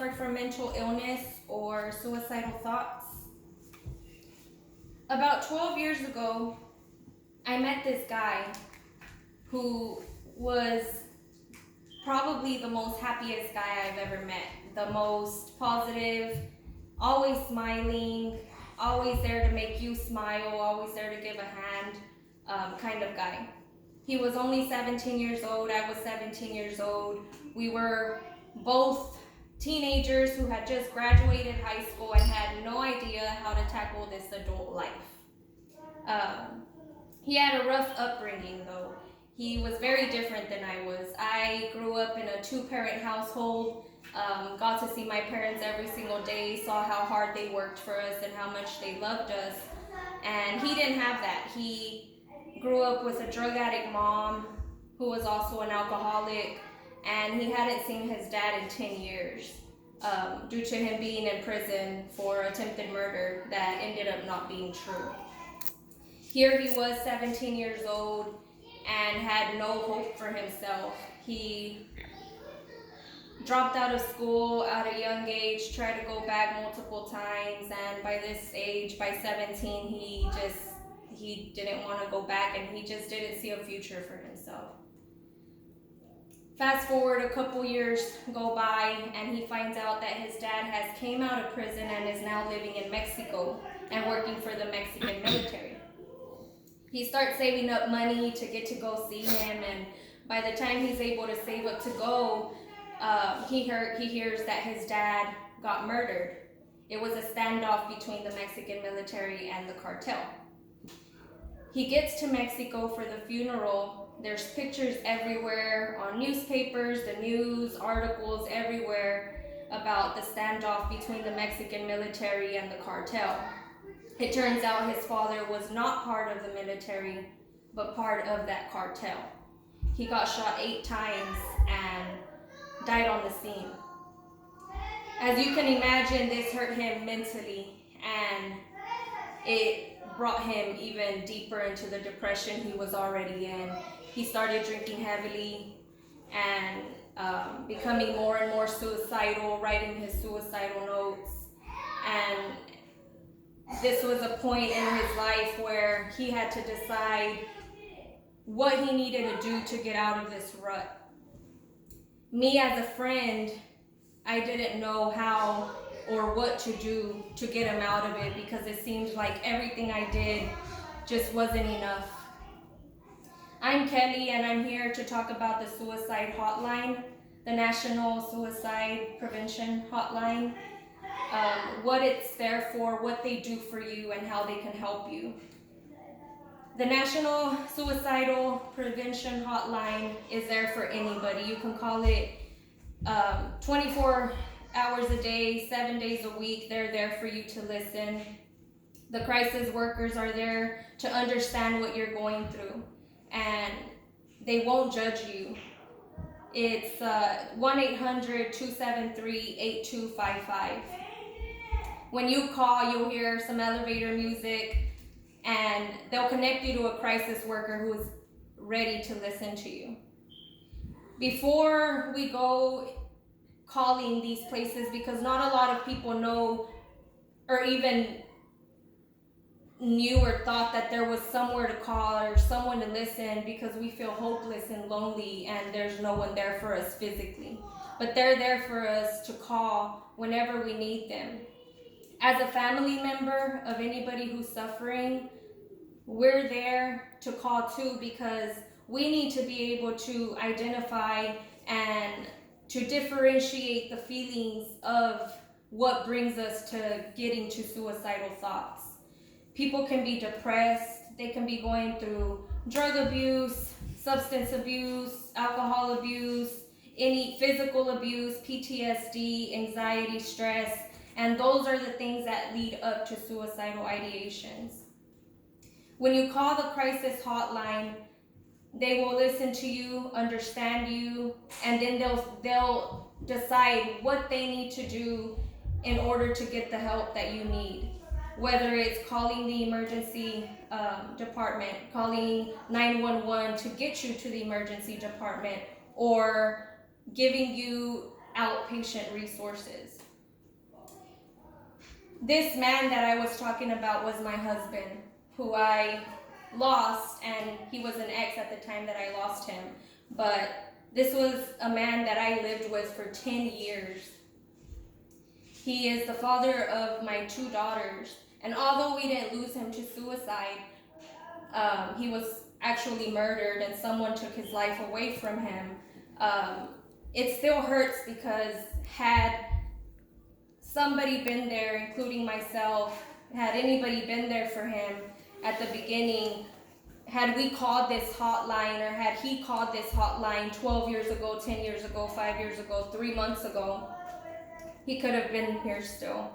suffer from mental illness or suicidal thoughts? About 12 years ago, I met this guy who was probably the most happiest guy I've ever met. The most positive, always smiling, always there to make you smile, always there to give a hand kind of guy. He was only 17 years old, I was 17 years old. We were both teenagers who had just graduated high school and had no idea how to tackle this adult life. He had a rough upbringing though. He was very different than I was. I grew up in a two-parent household, got to see my parents every single day, saw how hard they worked for us and how much they loved us. And he didn't have that. He grew up with a drug addict mom who was also an alcoholic, and he hadn't seen his dad in 10 years due to him being in prison for attempted murder that ended up not being true. Here he was 17 years old and had no hope for himself. He dropped out of school at a young age, tried to go back multiple times, and by this age, by 17, he didn't want to go back, and he just didn't see a future for himself. Fast forward a couple years go by, and he finds out that his dad has came out of prison and is now living in Mexico and working for the Mexican military. He starts saving up money to get to go see him, and by the time he's able to save up to go, he hears that his dad got murdered. It was a standoff between the Mexican military and the cartel. He gets to Mexico for the funeral. There's pictures everywhere on newspapers, the news, articles everywhere about the standoff between the Mexican military and the cartel. It turns out his father was not part of the military, but part of that cartel. He got shot 8 times and died on the scene. As you can imagine, this hurt him mentally, and it brought him even deeper into the depression he was already in. He started drinking heavily and becoming more and more suicidal, writing his suicidal notes. And this was a point in his life where he had to decide what he needed to do to get out of this rut. Me as a friend, I didn't know how or what to do to get him out of it, because it seemed like everything I did just wasn't enough. I'm Kelly, and I'm here to talk about the suicide hotline, the National Suicide Prevention Hotline, what it's there for, what they do for you, and how they can help you. The National Suicidal Prevention Hotline is there for anybody. You can call it 24 hours a day, 7 days a week. They're there for you to listen. The crisis workers are there to understand what you're going through, and they won't judge you. It's 1-800-273-8255. When you call, you'll hear some elevator music, and they'll connect you to a crisis worker who is ready to listen to you. Before we go calling these places, because not a lot of people know or even knew or thought that there was somewhere to call or someone to listen, because we feel hopeless and lonely and there's no one there for us physically. But they're there for us to call whenever we need them. As a family member of anybody who's suffering, we're there to call too, because we need to be able to identify and to differentiate the feelings of what brings us to getting to suicidal thoughts. People can be depressed, they can be going through drug abuse, substance abuse, alcohol abuse, any physical abuse, PTSD, anxiety, stress, and those are the things that lead up to suicidal ideations. When you call the crisis hotline, they will listen to you, understand you, and then they'll decide what they need to do in order to get the help that you need. Whether it's calling the emergency department, calling 911 to get you to the emergency department, or giving you outpatient resources. This man that I was talking about was my husband, who I lost, and he was an ex at the time that I lost him. But this was a man that I lived with for 10 years. He is the father of my 2 daughters. And although we didn't lose him to suicide, he was actually murdered and someone took his life away from him. It still hurts because had somebody been there, including myself, had anybody been there for him at the beginning, had we called this hotline or had he called this hotline 12 years ago, 10 years ago, 5 years ago, 3 months ago, he could have been here still.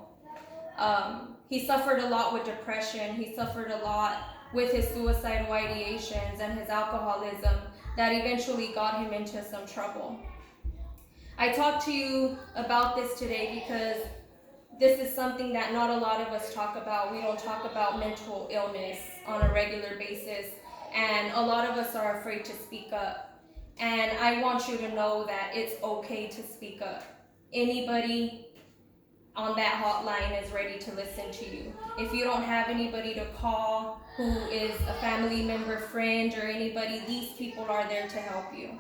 He suffered a lot with depression. He suffered a lot with his suicidal ideations and his alcoholism that eventually got him into some trouble. I talked to you about this today because this is something that not a lot of us talk about. We don't talk about mental illness on a regular basis, and a lot of us are afraid to speak up. And I want you to know that it's okay to speak up. Anybody on that hotline is ready to listen to you. If you don't have anybody to call who is a family member, friend, or anybody, these people are there to help you.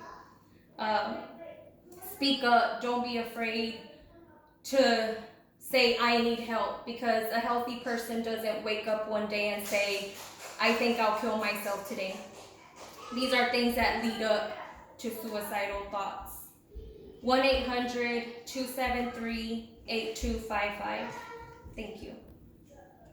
Speak up. Don't be afraid to say, I need help, because a healthy person doesn't wake up one day and say, I think I'll kill myself today. These are things that lead up to suicidal thoughts. 1-800-273-8255. Thank you.